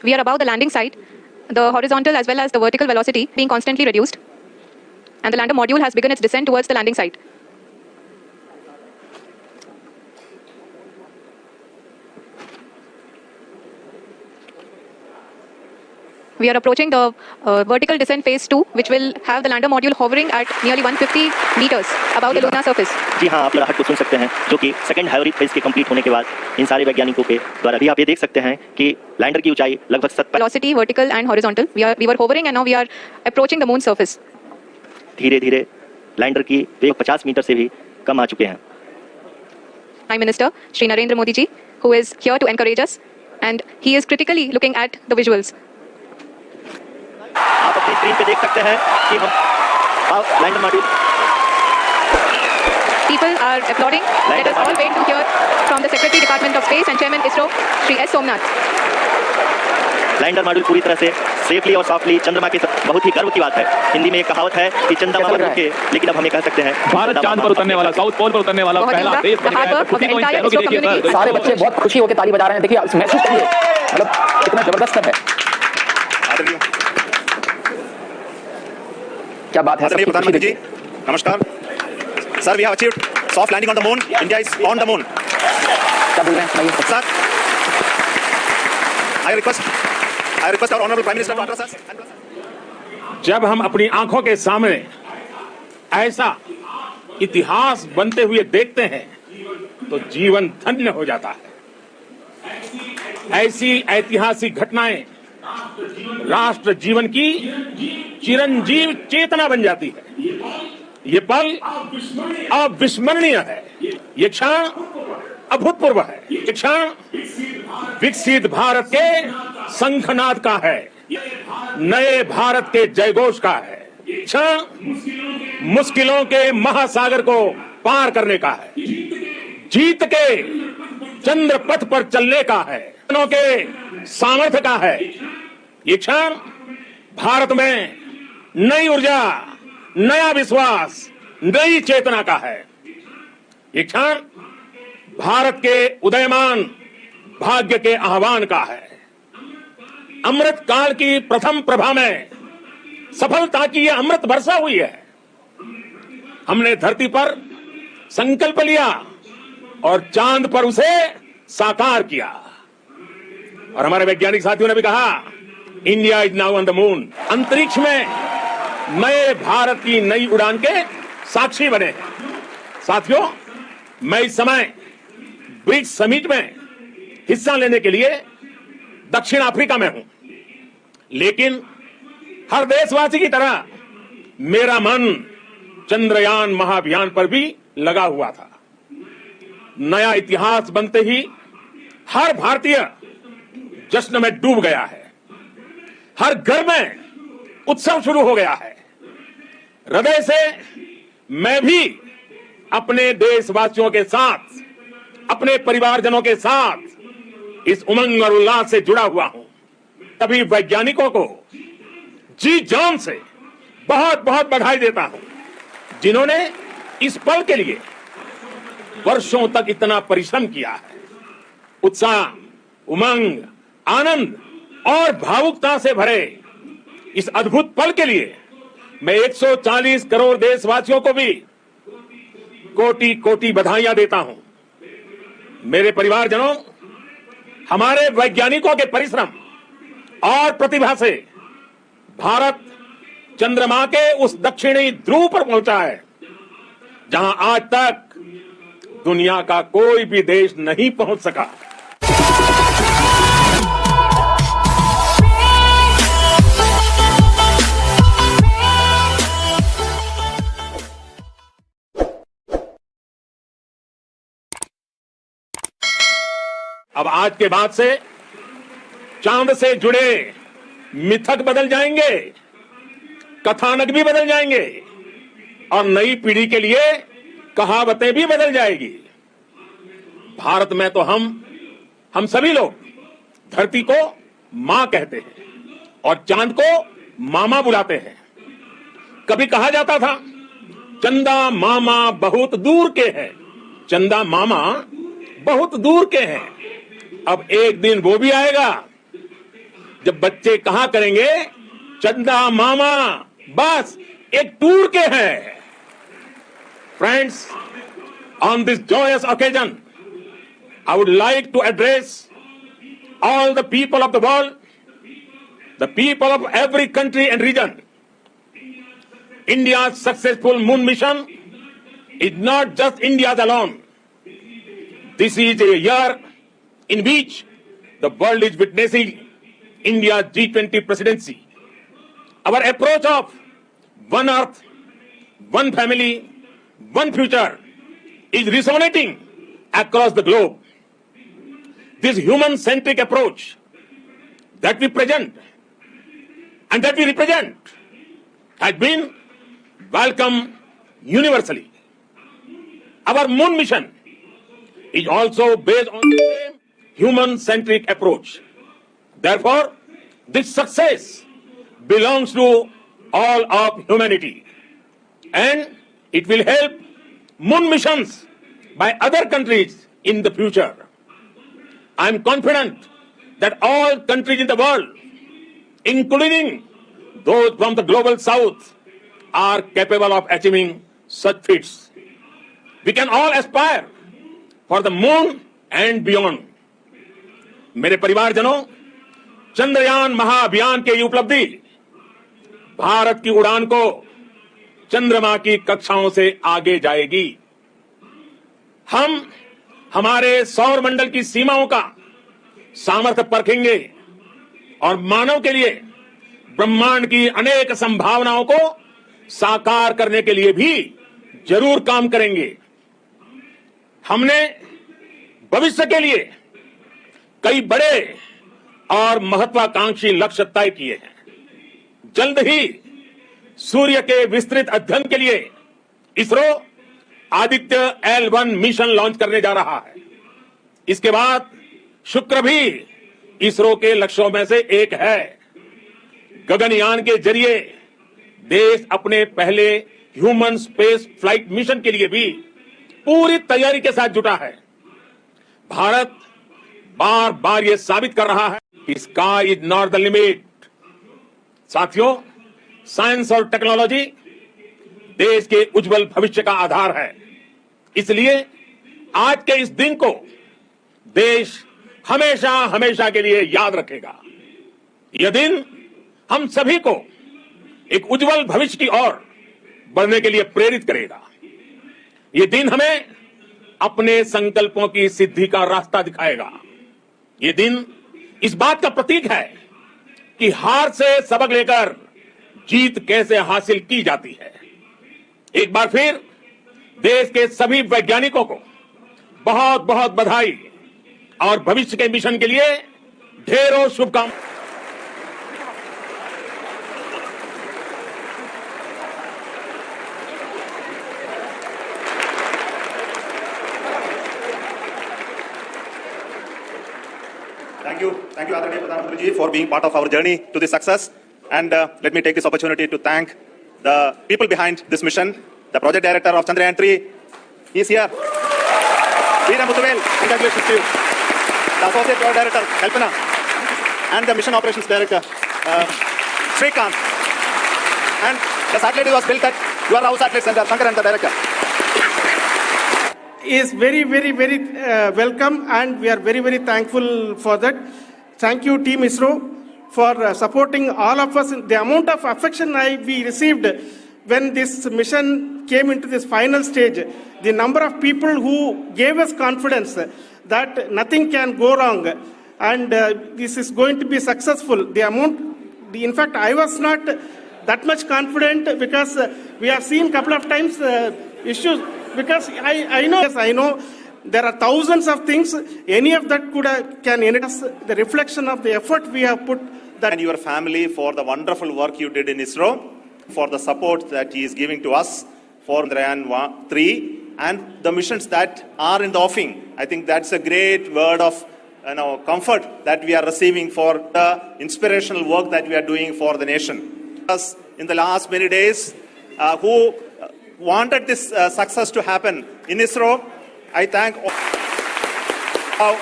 We are above the landing site, the horizontal as well as the vertical velocity being constantly reduced, and the lander module has begun its descent towards the landing site. We are approaching the vertical descent phase 2, which will have the lander module hovering at nearly 150 meters above the lunar surface. जी हाँ, आप लहर को सुन सकते हैं जो कि second hybrid phase के complete होने के बाद इन सारे वैज्ञानिकों के द्वारा भी आप ये देख सकते हैं कि लैंडर की ऊंचाई लगभग 70 Velocity, vertical and horizontal. We were hovering and now we are approaching the moon surface. धीरे-धीरे लैंडर की वेग 50 मीटर से भी कम आ चुके हैं. Prime Minister Shri Narendra Modi ji, who is here to encourage us, and he is critically looking at the visuals. आप अपनी screen पे देख सकते हैं कि हम lander module. People are applauding. Let us all wait to hear from the Secretary Department of Space and Chairman ISRO, Shri S. Somnath. Lander module पूरी तरह से सेफली और सॉफ्टली चंद्रमा के बहुत ही गर्व की बात है. हिंदी में एक कहावत है कि चंद्रमा पर रुके, लेकिन अब हमें कह सकते हैं भारत चांद पर उतरने वाला, साउथ पोल पर उतरने वाला पहला देश बन गया है. खुशी को इन शहरों की देखिए सर. सारे बच्चे बहुत खुशी होकर ताली बजा रहे हैं. देखिए महसूस करिए, मतलब कितना जबरदस्त है. क्या बात है. प्रधानमंत्री जी नमस्कार. Sir, we have achieved soft landing on the moon. India is on the moon. क्या बोल रहे हैं sir? I request our honourable prime minister to address us. जब हम अपनी आंखों के सामने ऐसा इतिहास बनते हुए देखते हैं तो जीवन धन्य हो जाता है. ऐसी ऐतिहासिक घटनाएं राष्ट्र जीवन की चिरंजीव चेतना बन जाती है. ये पल अविस्मरणीय है. ये क्षण अभूतपूर्व है. ये क्षण विकसित भारत के शंखनाद का है, नए भारत के जयघोष का है. क्षण मुश्किलों के महासागर को पार करने का है, जीत के चंद्र पथ पर चलने का है, के सामर्थ्य का है. ये क्षण भारत में नई ऊर्जा, नया विश्वास, नई चेतना का है. ये क्षण भारत के उदयमान भाग्य के आह्वान का है. अमृत काल की प्रथम प्रभा में सफलता की यह अमृत वर्षा हुई है. हमने धरती पर संकल्प लिया और चांद पर उसे साकार किया. और हमारे वैज्ञानिक साथियों ने भी कहा, India is now on the moon. अंतरिक्ष में नए भारत की नई उड़ान के साक्षी बने हैं. साथियों, मैं इस समय ब्रिक्स समिट में हिस्सा लेने के लिए दक्षिण अफ्रीका में हूं, लेकिन हर देशवासी की तरह मेरा मन चंद्रयान महाअभियान पर भी लगा हुआ था. नया इतिहास बनते ही हर भारतीय जश्न में डूब गया है. हर घर में उत्सव शुरू हो गया है. हृदय से मैं भी अपने देशवासियों के साथ, अपने परिवारजनों के साथ इस उमंग और उल्लास से जुड़ा हुआ हूं. तभी वैज्ञानिकों को जी जान से बहुत बहुत बधाई देता हूं, जिन्होंने इस पल के लिए वर्षों तक इतना परिश्रम किया है. उत्साह, उमंग, आनंद और भावुकता से भरे इस अद्भुत पल के लिए मैं 140 करोड़ देशवासियों को भी कोटि कोटि बधाइयां देता हूं. मेरे परिवारजनों, हमारे वैज्ञानिकों के परिश्रम और प्रतिभा से भारत चंद्रमा के उस दक्षिणी ध्रुव पर पहुंचा है जहां आज तक दुनिया का कोई भी देश नहीं पहुंच सका. अब आज के बाद से चांद से जुड़े मिथक बदल जाएंगे, कथानक भी बदल जाएंगे और नई पीढ़ी के लिए कहावतें भी बदल जाएगी. भारत में तो हम सभी लोग धरती को मां कहते हैं और चांद को मामा बुलाते हैं. कभी कहा जाता था, चंदा मामा बहुत दूर के हैं. चंदा मामा बहुत दूर के हैं. अब एक दिन वो भी आएगा जब बच्चे कहा करेंगे चंदा मामा बस एक टूर के हैं। Friends, on this joyous occasion, I would like to address all the people of the world, the people of every country and region. India's successful moon mission is not just India's alone. This is a year in which the world is witnessing India's G20 presidency. Our approach of one earth, one family, one future is resonating across the globe. This human-centric approach that we present and that we represent has been welcomed universally. Our moon mission is also based on the same human-centric approach. Therefore, this success belongs to all of humanity, and it will help moon missions by other countries in the future. I am confident that all countries in the world, including those from the global south, are capable of achieving such feats. We can all aspire for the moon and beyond. मेरे परिवारजनों, चंद्रयान महाअभियान के ये उपलब्धि भारत की उड़ान को चंद्रमा की कक्षाओं से आगे जाएगी। हम हमारे सौर मंडल की सीमाओं का सामर्थ्य परखेंगे और मानव के लिए ब्रह्मांड की अनेक संभावनाओं को साकार करने के लिए भी जरूर काम करेंगे। हमने भविष्य के लिए कई बड़े और महत्वाकांक्षी लक्ष्य तय किए हैं। जल्द ही सूर्य के विस्तृत अध्ययन के लिए ISRO Aditya L1 mission launch करने जा रहा है। इसके बाद शुक्र भी इसरो के लक्ष्यों में से एक है। गगनयान के जरिए देश अपने पहले ह्यूमन स्पेस फ्लाइट मिशन के लिए भी पूरी तैयारी के साथ जुटा है। भारत बार बार यह साबित कर रहा है कि sky is not the limit. साथियों, साइंस और टेक्नोलॉजी देश के उज्जवल भविष्य का आधार है। इसलिए आज के इस दिन को देश हमेशा हमेशा के लिए याद रखेगा। यह दिन हम सभी को एक उज्जवल भविष्य की ओर बढ़ने के लिए प्रेरित करेगा। यह दिन हमें अपने संकल्पों की सिद्धि का रास्ता दिखाएगा। यह दिन इस बात का प्रतीक है कि हार से सबक लेकर जीत कैसे हासिल की जाती है। एक बार फिर देश के सभी वैज्ञानिकों को बहुत बहुत बधाई और भविष्य के मिशन के लिए ढेरों शुभकामनाएं। Thank you, Aditya Pradhan Mantri ji, for being part of our journey to this success. And let me take this opportunity to thank the people behind this mission. The project director of Chandrayaan-3 is here. Veera Muthuvel, congratulations to you. The associate project director, Kalpana, and the mission operations director, Srikanth. And the satellite was built at your house satellite center, Shankaran, the director. Is very welcome, and we are very thankful for that. Thank you, Team ISRO, for supporting all of us. The amount of affection we received when this mission came into this final stage, the number of people who gave us confidence that nothing can go wrong and this is going to be successful. In fact, I was not that much confident because we have seen couple of times issues. Because I know there are thousands of things. Any of that can enhance the reflection of the effort we have put. And your family for the wonderful work you did in ISRO, for the support that he is giving to us for Chandrayaan-3 and the missions that are in the offing. I think that's a great word of comfort that we are receiving for the inspirational work that we are doing for the nation. Us in the last many days, who wanted this success to happen in ISRO, I thank all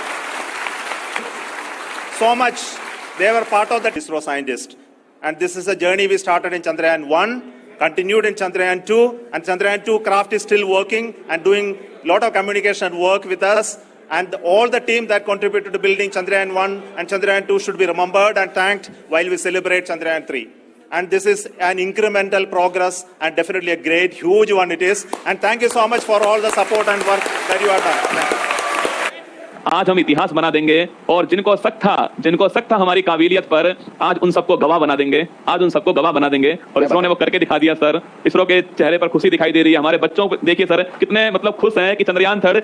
so much they were part of the ISRO scientists. And this is a journey we started in Chandrayaan 1, continued in Chandrayaan 2, and Chandrayaan 2 craft is still working and doing a lot of communication work with us. And all the team that contributed to building Chandrayaan 1 and Chandrayaan 2 should be remembered and thanked while we celebrate Chandrayaan 3. And this is an incremental progress and definitely a great, huge one it is. And thank you so much for all the support and work that you have done. आज हम इतिहास बना देंगे और जिनको शक था हमारी काबिलियत पर, आज उन सबको गवाह बना देंगे, आज उन सबको गवाह बना देंगे। और इसरो ने वो करके दिखा दिया सर। इसरो के चेहरे पर खुशी दिखाई दे रही है। हमारे बच्चों को देखिए सर, कितने मतलब खुश हैं कि चंद्रयान 3।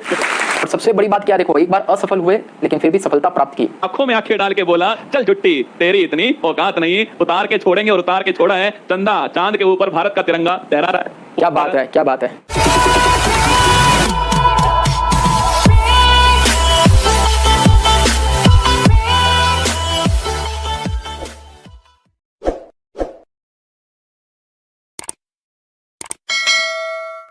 और सबसे बड़ी बात क्या, देखो एक बार असफल हुए लेकिन फिर भी सफलता प्राप्त की। आंखों में आंखें डाल के बोला, चल जुट्टी तेरी इतनी औकात नहीं, उतार के छोड़ेंगे। और उतार के छोड़ा है। चंदा चांद के ऊपर भारत का तिरंगा लहरा रहा है। क्या बात है, क्या बात है।